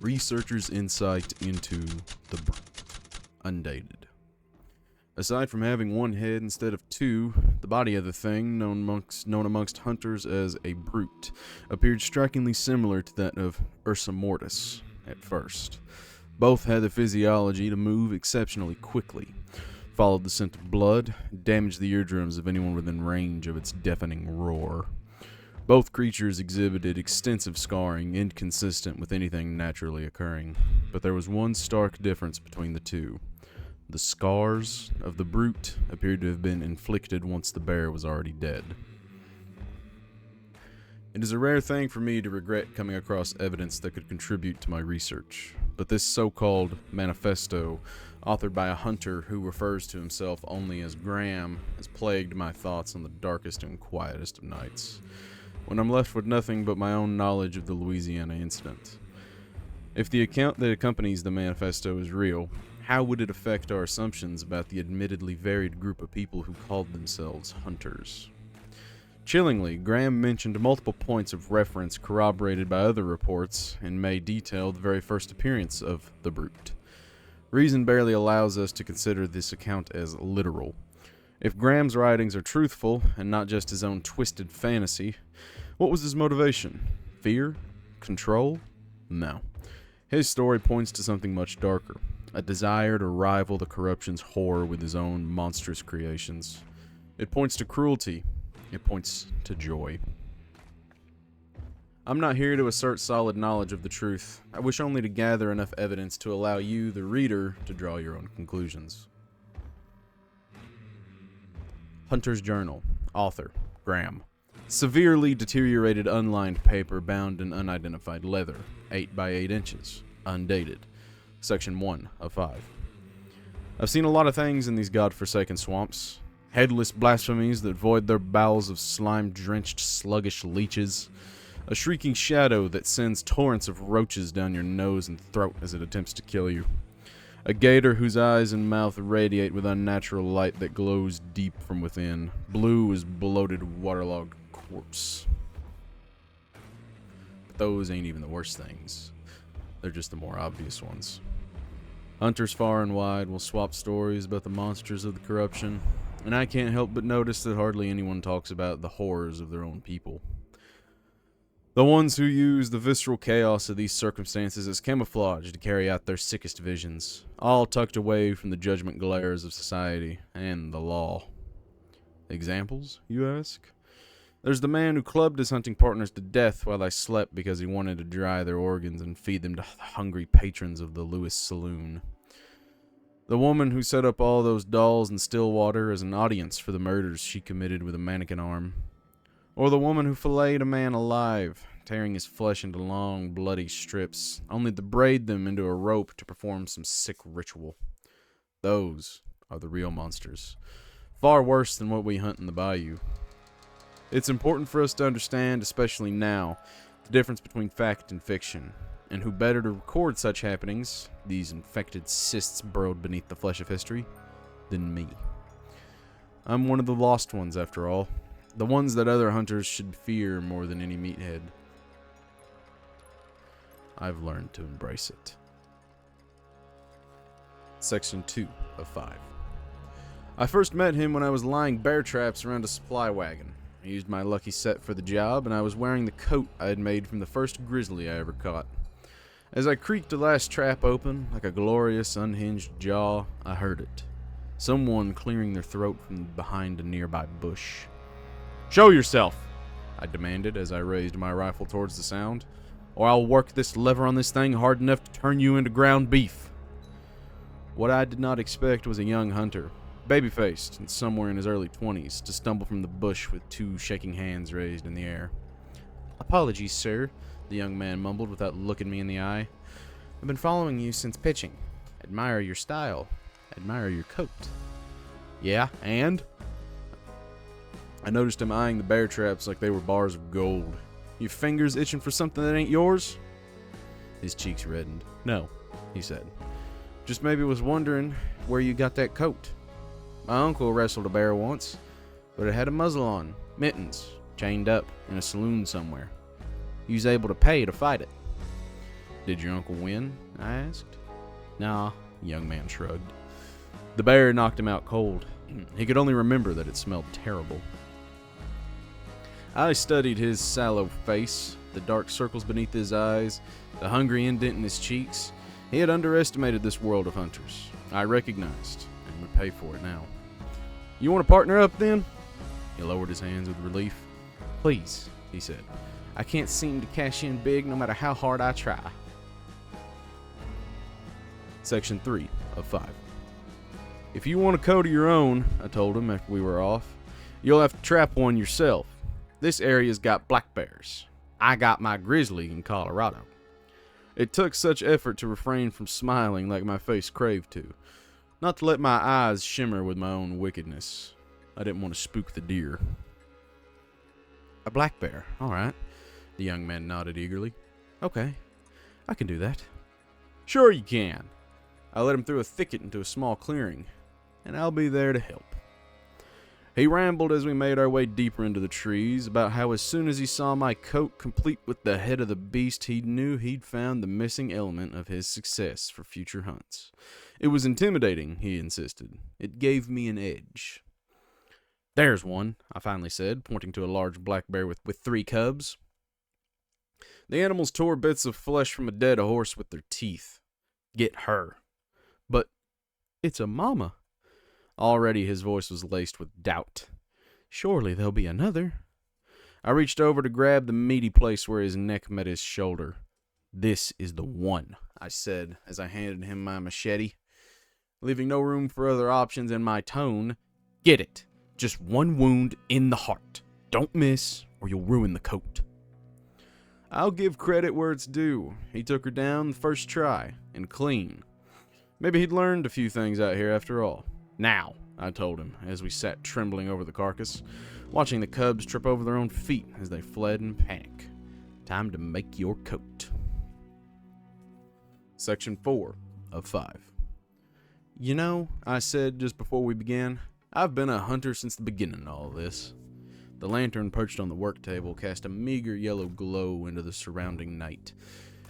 Researchers' insight into the brute. Undated. Aside from having one head instead of two, the body of the thing, known amongst hunters as a brute, appeared strikingly similar to that of Ursa mortis at first. Both had the physiology to move exceptionally quickly, followed the scent of blood, damaged the eardrums of anyone within range of its deafening roar. Both creatures exhibited extensive scarring, inconsistent with anything naturally occurring, but there was one stark difference between the two. The scars of the brute appeared to have been inflicted once the bear was already dead. It is a rare thing for me to regret coming across evidence that could contribute to my research, but this so-called manifesto, authored by a hunter who refers to himself only as Graham, has plagued my thoughts on the darkest and quietest of nights, when I'm left with nothing but my own knowledge of the Louisiana incident. If the account that accompanies the manifesto is real, how would it affect our assumptions about the admittedly varied group of people who called themselves hunters? Chillingly, Graham mentioned multiple points of reference corroborated by other reports and may detail the very first appearance of the brute. Reason barely allows us to consider this account as literal. If Graham's writings are truthful and not just his own twisted fantasy, what was his motivation? Fear? Control? No. His story points to something much darker. A desire to rival the corruption's horror with his own monstrous creations. It points to cruelty. It points to joy. I'm not here to assert solid knowledge of the truth. I wish only to gather enough evidence to allow you, the reader, to draw your own conclusions. Hunter's Journal. Author, Graham. Severely deteriorated unlined paper bound in unidentified leather. 8 by 8 inches. Undated. Section 1 of 5. I've seen a lot of things in these godforsaken swamps. Headless blasphemies that void their bowels of slime-drenched, sluggish leeches. A shrieking shadow that sends torrents of roaches down your nose and throat as it attempts to kill you. A gator whose eyes and mouth radiate with unnatural light that glows deep from within, blue as bloated, waterlogged corpse. But those ain't even the worst things. They're just the more obvious ones. Hunters far and wide will swap stories about the monsters of the corruption, and I can't help but notice that hardly anyone talks about the horrors of their own people. The ones who use the visceral chaos of these circumstances as camouflage to carry out their sickest visions, all tucked away from the judgment glares of society and the law. Examples, you ask? There's the man who clubbed his hunting partners to death while they slept because he wanted to dry their organs and feed them to the hungry patrons of the Lewis Saloon. The woman who set up all those dolls in Stillwater as an audience for the murders she committed with a mannequin arm. Or the woman who filleted a man alive, tearing his flesh into long, bloody strips, only to braid them into a rope to perform some sick ritual. Those are the real monsters. Far worse than what we hunt in the Bayou. It's important for us to understand, especially now, the difference between fact and fiction, and who better to record such happenings, these infected cysts burrowed beneath the flesh of history, than me. I'm one of the lost ones, after all, the ones that other hunters should fear more than any meathead. I've learned to embrace it. Section 2 of 5. I first met him when I was lying bear traps around a supply wagon. I used my lucky set for the job, and I was wearing the coat I had made from the first grizzly I ever caught. As I creaked the last trap open, like a glorious unhinged jaw, I heard it. Someone clearing their throat from behind a nearby bush. "Show yourself!" I demanded as I raised my rifle towards the sound, "or I'll work this lever on this thing hard enough to turn you into ground beef." What I did not expect was a young hunter, baby-faced and somewhere in his early 20s, to stumble from the bush with 2 shaking hands raised in the air. "Apologies, sir," the young man mumbled without looking me in the eye. "I've been following you since pitching. Admire your style. Admire your coat." "Yeah, and?" I noticed him eyeing the bear traps like they were bars of gold. "Your fingers itching for something that ain't yours?" His cheeks reddened. "No," he said. "Just maybe was wondering where you got that coat. My uncle wrestled a bear once, but it had a muzzle on, mittens, chained up in a saloon somewhere. He was able to pay to fight it." Did your uncle win? I asked. Nah, the young man shrugged. The bear knocked him out cold. He could only remember that it smelled terrible. I studied his sallow face, the dark circles beneath his eyes, the hungry indent in his cheeks. He had underestimated this world of hunters. I recognized, and would pay for it now. You want to partner up then? He lowered his hands with relief. Please, he said. I can't seem to cash in big no matter how hard I try. Section 3 of 5. If you want a coat of your own, I told him after we were off, you'll have to trap one yourself. This area's got black bears. I got my grizzly in Colorado. It took such effort to refrain from smiling like my face craved to, not to let my eyes shimmer with my own wickedness. I didn't want to spook the deer. A black bear, all right. The young man nodded eagerly. Okay, I can do that. Sure you can. I led him through a thicket into a small clearing, and I'll be there to help. He rambled as we made our way deeper into the trees about how as soon as he saw my coat complete with the head of the beast, he knew he'd found the missing element of his success for future hunts. It was intimidating, he insisted. It gave me an edge. There's one, I finally said, pointing to a large black bear with 3 cubs. The animals tore bits of flesh from a dead horse with their teeth. Get her. But it's a mama. Already his voice was laced with doubt. Surely there'll be another. I reached over to grab the meaty place where his neck met his shoulder. This is the one, I said as I handed him my machete. Leaving no room for other options in my tone, get it. Just one wound in the heart. Don't miss, or you'll ruin the coat. I'll give credit where it's due. He took her down the first try, and clean. Maybe he'd learned a few things out here after all. Now, I told him, as we sat trembling over the carcass, watching the cubs trip over their own feet as they fled in panic. Time to make your coat. Section 4 of 5. You know, I said just before we began, I've been a hunter since the beginning of all this. The lantern perched on the work table cast a meager yellow glow into the surrounding night.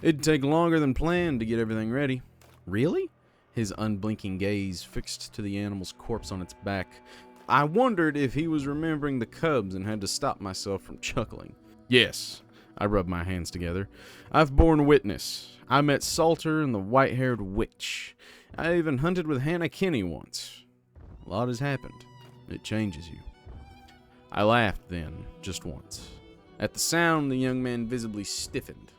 It'd take longer than planned to get everything ready. Really? His unblinking gaze fixed to the animal's corpse on its back. I wondered if he was remembering the cubs and had to stop myself from chuckling. Yes, I rubbed my hands together. I've borne witness. I met Salter and the white-haired witch. I even hunted with Hannah Kinney once. A lot has happened. It changes you. I laughed then, just once. At the sound, the young man visibly stiffened.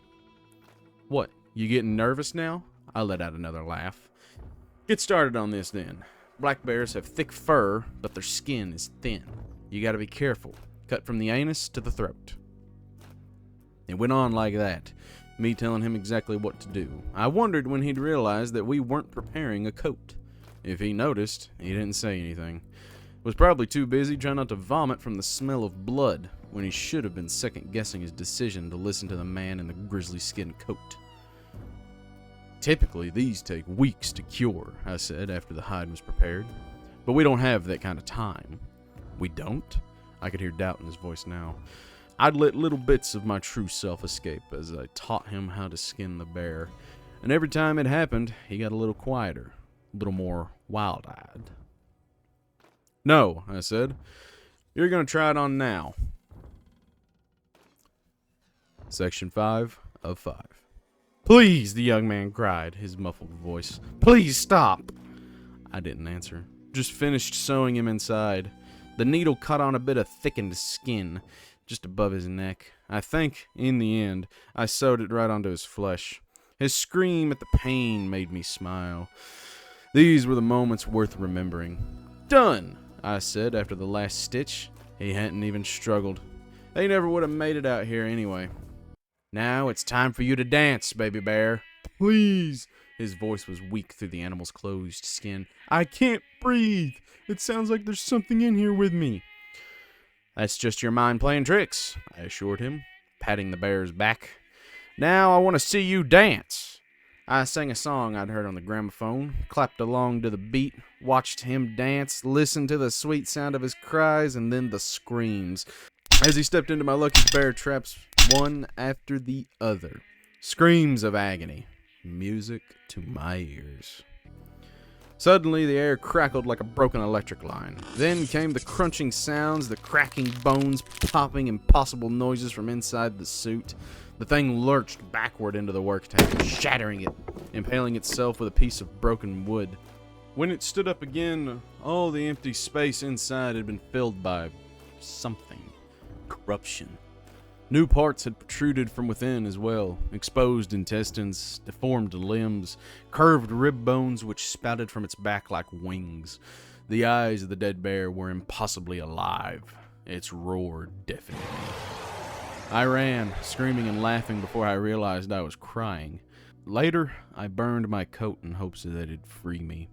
What, you getting nervous now? I let out another laugh. Get started on this then. Black bears have thick fur, but their skin is thin. You gotta be careful. Cut from the anus to the throat. It went on like that, me telling him exactly what to do. I wondered when he'd realize that we weren't preparing a coat. If he noticed, he didn't say anything. Was probably too busy trying not to vomit from the smell of blood when he should have been second-guessing his decision to listen to the man in the grizzly skin coat. Typically, these take weeks to cure, I said after the hide was prepared. But we don't have that kind of time. We don't? I could hear doubt in his voice now. I'd let little bits of my true self escape as I taught him how to skin the bear. And every time it happened, he got a little quieter, a little more wild-eyed. No, I said. You're going to try it on now. Section 5 of 5. Please, the young man cried, his muffled voice. Please stop. I didn't answer. Just finished sewing him inside. The needle cut on a bit of thickened skin just above his neck. I think, in the end, I sewed it right onto his flesh. His scream at the pain made me smile. These were the moments worth remembering. Done, I said after the last stitch. He hadn't even struggled. They never would have made it out here anyway. Now it's time for you to dance, baby bear. Please. His voice was weak through the animal's closed skin. I can't breathe. It sounds like there's something in here with me. That's just your mind playing tricks, I assured him, patting the bear's back. Now I want to see you dance. I sang a song I'd heard on the gramophone, clapped along to the beat, watched him dance, listened to the sweet sound of his cries, and then the screams. As he stepped into my lucky bear traps, one after the other. Screams of agony. music to my ears. Suddenly, the air crackled like a broken electric line. Then came the crunching sounds, the cracking bones, popping impossible noises from inside the suit. The thing lurched backward into the work tank, shattering it, impaling itself with a piece of broken wood. When it stood up again, all the empty space inside had been filled by something. Corruption. New parts had protruded from within as well, exposed intestines, deformed limbs, curved rib bones which spouted from its back like wings. The eyes of the dead bear were impossibly alive. Its roar deafened me. I ran, screaming and laughing before I realized I was crying. Later, I burned my coat in hopes that it'd free me.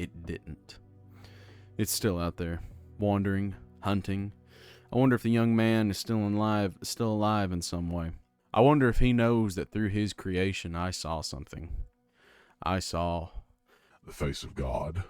It didn't. It's still out there, wandering, hunting. I wonder if the young man is still alive in some way. I wonder if he knows that through his creation I saw something. I saw the face of God.